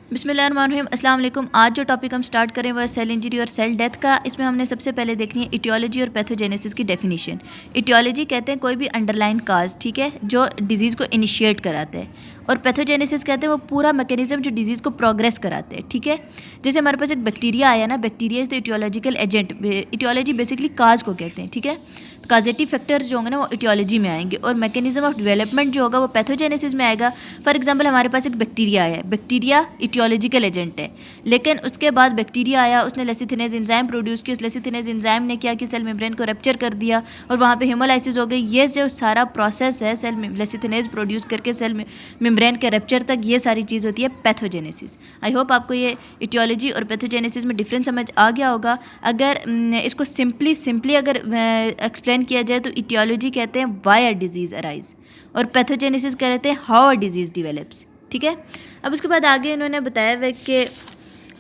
बिस्मिल्लाहिर्रहमानिर्रहीम। अस्सलाम वालेकुम। आज जो टॉपिक हम स्टार्ट करें वह सेल इंजरी और सेल डेथ का। इसमें हमने सबसे पहले देखनी है इटियोलॉजी और पैथोजेनेसिस की डेफिनेशन। इटियोलॉजी कहते हैं कोई भी अंडरलाइन काज, ठीक है, जो डिजीज़ को इनिशिएट कराता है, और पैथोजेनेसिस कहते हैं वो पूरा मैकेनिज्म जो डिजीज़ को प्रोग्रेस कराते हैं, ठीक है। जैसे हमारे पास एक बैक्टीरिया आया ना, bacteria is the aetiological agent. Aetiology basically cause को कहते हैं, ठीक है। काजेटिव फैक्टर्स जो होंगे ना वो इटियोलॉजी में आएंगे, और मैकेनिज्म ऑफ डेवलपमेंट जो होगा वो पैथोजेनेसिस में आएगा। फॉर एग्जांपल हमारे पास एक बैक्टीरिया आया है, बैक्टीरिया इटियोलॉजिकल एजेंट है, लेकिन उसके बाद बैक्टीरिया आया, उसने लेसिथिनेज एंजाइम प्रोड्यूस की, उस लेसिथिनेज एंजाइम ने क्या कि सेल मेम्ब्रेन को रप्चर कर दिया और वहाँ पे हेमोलाइसिस हो गई। ये जो सारा प्रोसेस है सेल लेसिथिनेज प्रोड्यूस करके सेल मेम्ब्रेन के रप्चर तक, ये सारी चीज़ होती है पैथोजेनेसिस। आई होप आपको ये इटियोलॉजी और पैथोजेनेसिस में डिफरेंस समझ आ गया होगा। अगर इसको सिंपली अगर एक्सप्लेन किया जाए तो इटियोलॉजी कहते हैं व्हाई अ डिजीज़ अराइज, और पैथोजेनेसिस कहते हैं हाउ अ डिजीज़ डिवेलप्स, ठीक है। अब उसके बाद आगे इन्होंने बताया हुआ कि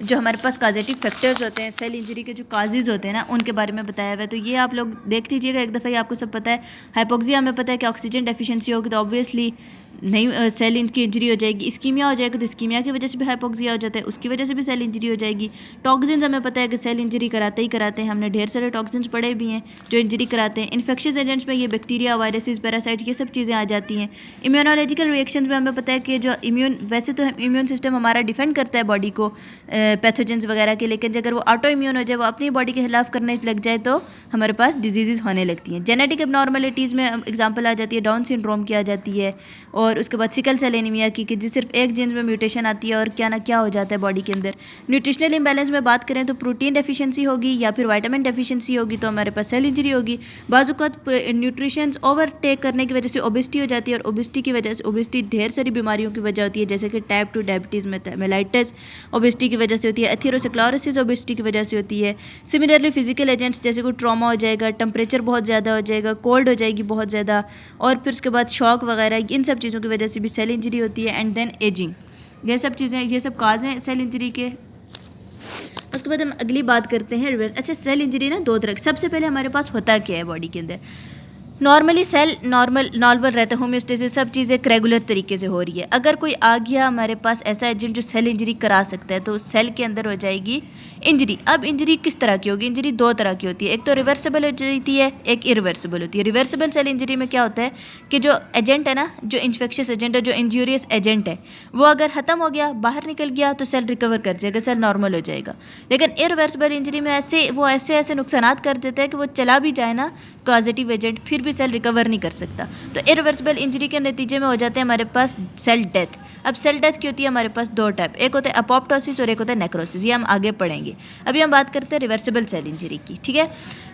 जो हमारे पास काजेटिव फैक्टर्स होते हैं, सेल इंजरी के जो काजेज़ होते हैं ना, उनके बारे में बताया हुआ है। तो ये आप लोग देख लीजिएगा एक दफ़ा, ये आपको सब पता है। हाइपोक्सिया हमें पता है कि ऑक्सीजन डेफिशिएंसी होगी तो ऑब्वियसली नहीं सेल की इंजरी हो जाएगी। इस्कीमिया हो जाएगा तो इस्कीमिया की वजह से भी हाइपोक्सिया हो जाता है, उसकी वजह से भी सेल इंजरी हो जाएगी। टॉक्सिन्स हमें पता है कि सेल इंजरी कराते ही कराते हैं, हमने ढेर सारे टॉक्सिन्स पढ़े भी हैं जो इंजरी कराते हैं। इन्फेक्शियस एजेंट्स में ये बैक्टीरिया, वायरसेस, पैरासाइट, ये सब चीज़ें आ जाती हैं। इम्यूनोलॉजिकल रिएक्शंस में हमें पता है कि जो वैसे तो इम्यून सिस्टम हमारा डिफेंड करता है बॉडी को पैथोजेंस वगैरह के, लेकिन अगर वो ऑटो इम्यून हो जाए, वो अपनी बॉडी के खिलाफ करने लग जाए तो हमारे पास डिजीज़ होने लगती हैं। जेनेटिक एबनॉर्मलिटीज़ में एग्जांपल आ जाती है डाउन सिंड्रोम की आ जाती है, और उसके बाद सिकल सेल एनीमिया की, कि जिस सिर्फ एक जीन्स में म्यूटेशन आती है और क्या ना क्या हो जाता है बॉडी के अंदर। न्यूट्रिशनल इम्बैलेंस में बात करें तो प्रोटीन डेफिशिएंसी होगी या फिर विटामिन डेफिशिएंसी होगी तो हमारे पास सेल इंजरी होगी। बाज़-औक़ात न्यूट्रिशंस ओवरटेक करने की वजह से ओबेसिटी हो जाती है, और ओबेसिटी की वजह से, ओबेसिटी ढेर सारी बीमारियों की वजह होती है, जैसे कि टाइप 2 डायबिटीज़, मेलाइटिस ओबेसिटी की वजह से होती है, एथेरोस्क्लेरोसिस ओबेसिटी की वजह से होती है। सिमिलरली फिजिकल एजेंट्स जैसे कोई ट्रॉमा हो जाएगा, टेम्परेचर बहुत ज़्यादा हो जाएगा, कोल्ड हो जाएगी बहुत ज़्यादा, और फिर उसके बाद शॉक वगैरह, इन सब चीज़ों की वजह से भी सेल इंजरी होती है। एंड देन एजिंग, ये सब चीज़ें, ये सब काज हैं सेल इंजरी के। उसके बाद हम अगली बात करते हैं रिवर्स। अच्छा, सेल इंजरी ना दो तरह की। सबसे पहले हमारे पास होता क्या है बॉडी के अंदर, नॉर्मली सेल नॉर्मल रहता है, होम्योस्टेसिस, सब चीज़ एक रेगुलर तरीके से हो रही है। अगर कोई आ गया हमारे पास ऐसा एजेंट जो सेल इंजरी करा सकता है तो सेल के अंदर हो जाएगी इंजरी। अब इंजरी किस तरह की होगी? इंजरी दो तरह की होती है, एक तो रिवर्सिबल हो जाती है, एक इरिवर्सिबल होती है। रिवर्सिबल सेल इंजरी में क्या होता है कि जो एजेंट है ना, जो इन्फेक्शियस एजेंट है, जो इंजूरियस एजेंट है, वो अगर ख़त्म हो गया, बाहर निकल गया तो सेल रिकवर कर जाएगा, सेल नॉर्मल हो जाएगा। लेकिन इरिवर्सिबल इंजरी में ऐसे नुकसानात कर देता है कि वो चला भी जाए ना पॉजिटिव एजेंट, फिर भी सेल रिकवर नहीं कर सकता। तो इरिवर्सिबल इंजरी के नतीजे में हो जाते हैं हमारे पास सेल डेथ। अब सेल डेथ की होती है हमारे पास दो टाइप, एक होता है अपोप्टोसिस और एक होता है नेक्रोसिस। ये हम आगे पढ़ेंगे। अभी हम बात करते हैं रिवर्सिबल सेल इंजरी की, ठीक है।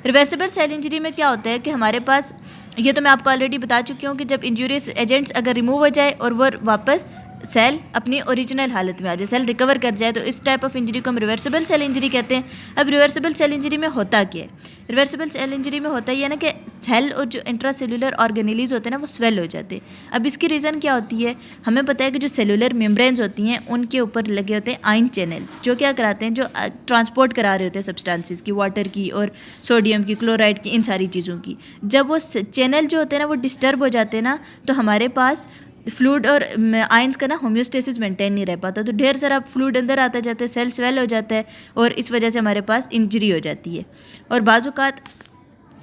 रिवर्सिबल सेल इंजरी में क्या होता है कि हमारे पास, ये तो मैं आपको ऑलरेडी बता चुकी हूँ कि जब इंजूरियस एजेंट्स अगर रिमूव हो जाए और वो वापस सेल अपनी ओरिजिनल हालत में आ जाए, सेल रिकवर कर जाए, तो इस टाइप ऑफ इंजरी को हम रिवर्सिबल सेल इंजरी कहते हैं। अब रिवर्सिबल सेल इंजरी में होता क्या है? रिवर्सिबल सेल इंजरी में होता ही है ना कि सेल और जो इंट्रासेलुलर ऑर्गेनेलीज होते हैं ना वो स्वेल हो जाते हैं। अब इसकी रीज़न क्या होती है? हमें पता है कि जो सेलुलर मेम्ब्रेन्स होती हैं उनके ऊपर लगे होते हैं आयन चैनल्स, जो क्या कराते हैं, जो ट्रांसपोर्ट करा रहे होते हैं सब्सटेंसेस की, वाटर की और सोडियम की, क्लोराइड की, इन सारी चीज़ों की। जब वो चैनल जो होते हैं ना वो डिस्टर्ब हो जाते हैं ना, तो हमारे पास फ्लूइड और आयंस का ना होम्योस्टेसिस मेंटेन नहीं रह पाता, तो ढेर सारा फ्लूइड अंदर आता जाता है, सेल स्वेल हो जाता है, और इस वजह से हमारे पास इंजरी हो जाती है। और बाज़-औक़ात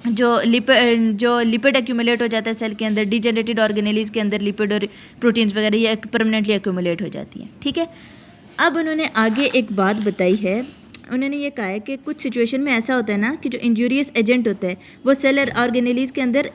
जो लिपिड एक्यूमुलेट हो जाता है सेल के अंदर, डिजेनरेटेड ऑर्गेनेलीज के अंदर लिपिड और प्रोटीन्स वगैरह ये परमानेंटली एक्यूमुलेट हो जाती हैं, ठीक है। अब उन्होंने आगे एक बात बताई है, उन्होंने ये कहा है कि कुछ सिचुएशन में ऐसा होता है ना कि जो इंजूरियस एजेंट होता है वो सेल ऑर्गेनेलीज के अंदर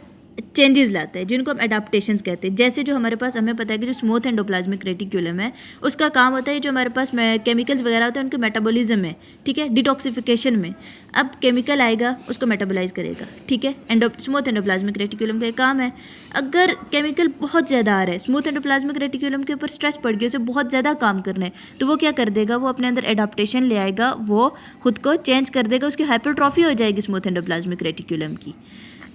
चेंजेस लाता है, जिनको हम एडाप्टेशंस कहते हैं। जैसे जो हमारे पास, हमें पता है कि जो स्मूथ एंडोप्लाज्मिक रेटिक्यूलम है उसका काम होता है जो हमारे पास केमिकल्स वगैरह होते हैं उनके मेटाबॉलिज्म में, ठीक है, डिटॉक्सिफिकेशन में। अब केमिकल आएगा उसको मेटाबोलाइज करेगा, ठीक है, स्मूथ एंडोप्लाज्मिक रेटिक्यूलम का काम है। अगर केमिकल बहुत ज़्यादा आ रहा है, स्मूथ एंडोप्लाज्मिक रेटिक्यूलम के ऊपर स्ट्रेस पड़ गया, उसे बहुत ज़्यादा काम करना है, तो वो क्या कर देगा, वो अपने अंदर एडाप्टेशन ले आएगा, वो खुद को चेंज कर देगा, उसकी हाइपरट्रॉफी हो जाएगी स्मूथ एंडोप्लाज्मिक रेटिक्यूलम की,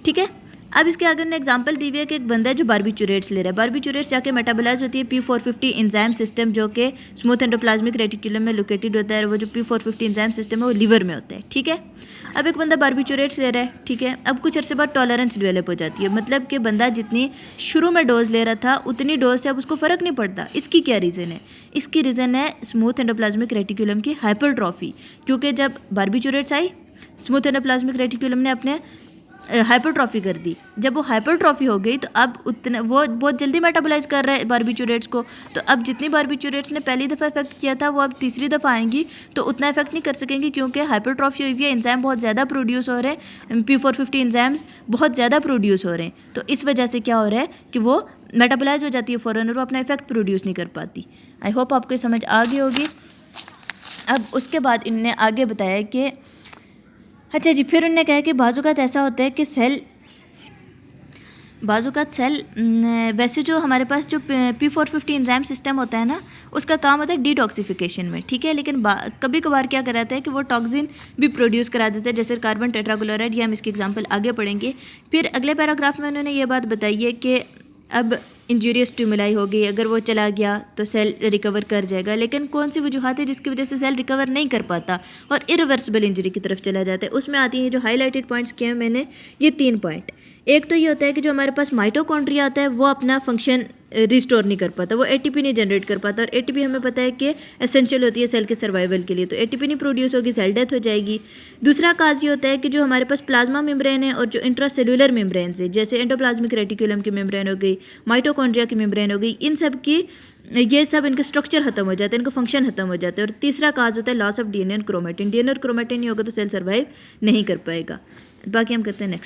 ठीक है। अब इसके आगे उन्होंने एग्जांपल दी हुई है कि एक बंदा है जो बारबीचुरेट्स ले रहा है। बारबीचुरेट्स जाके मेटाबोलाइज होती है P450 एंजाइम सिस्टम, जो कि स्मूथ एंडोप्लाज्मिक रेटिकुलम में लोकेटेड होता है। वो जो P450 एंजाइम सिस्टम है वो लीवर में होता है, ठीक है। अब एक बंदा बारबीचुरेट्स ले रहा है, ठीक है। अब कुछ अर्से बाद टॉलरेंस डेवलप हो जाती है, मतलब कि बंदा जितनी शुरू में डोज ले रहा था उतनी डोज से अब उसको फ़र्क नहीं पड़ता। इसकी क्या रीज़न है? इसकी रीज़न है स्मूथ एंडोप्लाज्मिक रेटिकुलम की हाइपरट्रॉफी, क्योंकि जब बारबीचुरेट्स आई स्मूथ एंडोप्लाज्मिक रेटिकुलम ने अपने हाइपरट्रॉफी कर दी। जब वो हाइपरट्रॉफी हो गई तो अब उतने वो बहुत जल्दी मेटाबोलाइज कर रहा है बारबीचुरेट्स को। तो अब जितनी बारबीचुरेट्स ने पहली दफ़ा इफेक्ट किया था वो अब तीसरी दफ़ा आएंगी तो उतना इफेक्ट नहीं कर सकेंगी, क्योंकि हाइपरट्रॉफी हुई है, एंजाइम बहुत ज़्यादा प्रोड्यूस हो रहे हैं, P450 एंजाइम्स बहुत ज़्यादा प्रोड्यूस हो रहे हैं। तो इस वजह से क्या हो रहा है कि वो मेटाबोलाइज हो जाती है फ़ौरन और वो अपना इफेक्ट प्रोड्यूस नहीं कर पाती। आई होप आपको समझ आ गई होगी। अब उसके बाद इनने आगे बताया कि अच्छा जी, फिर उन्होंने कहा कि बाज़ुकात ऐसा होता है कि बाज़ुकात सेल वैसे जो हमारे पास जो P450 एंजाइम सिस्टम होता है ना, उसका काम होता है डिटॉक्सिफिकेशन में, ठीक है। लेकिन कभी कभार क्या कराता है कि वो टॉक्सिन भी प्रोड्यूस करा देता है, जैसे कार्बन टेट्राक्लोराइड। ये हम इसकी एग्जांपल आगे पढ़ेंगे। फिर अगले पैराग्राफ में उन्होंने ये बात बताई है कि अब इंजूरियस स्टिमुलाई हो गई, अगर वो चला गया तो सेल रिकवर कर जाएगा। लेकिन कौन सी वजूहत है जिसकी वजह से सेल रिकवर नहीं कर पाता और इरिवर्सिबल इंजरी की तरफ चला जाता है? उसमें आती हैं जो हाईलाइटेड पॉइंट्स किए हैं मैंने, ये 3 पॉइंट। एक तो ये होता है कि जो हमारे पास माइटोकॉन्ड्रिया आता है वो अपना फंक्शन रिस्टोर नहीं कर पाता, वो एटीपी नहीं जनरेट कर पाता। और एटीपी हमें पता है कि एसेंशियल होती है सेल के सर्वाइवल के लिए, तो एटीपी नहीं प्रोड्यूस होगी, सेल डेथ हो जाएगी। दूसरा काज ये होता है कि जो हमारे पास प्लाज्मा मेम्ब्रेन है और जो इंट्रासेलुलर मेम्ब्रेन है, जैसे एंडोप्लाज्मिक रेटिकुलम की मेम्ब्रेन हो गई, माइटोकॉन्ड्रिया की मेम्ब्रेन हो गई, इन सब की ये सब इनका स्ट्रक्चर खत्म हो जाता है, इनका फंक्शन खत्म हो जाता है। और तीसरा काज होता है लॉस ऑफ डीएनए और क्रोमेटिन। डीएनए और क्रोमेटिन नहीं होगा तो सेल सर्वाइव नहीं कर पाएगा। बाकी हम करते हैं नेक्स्ट।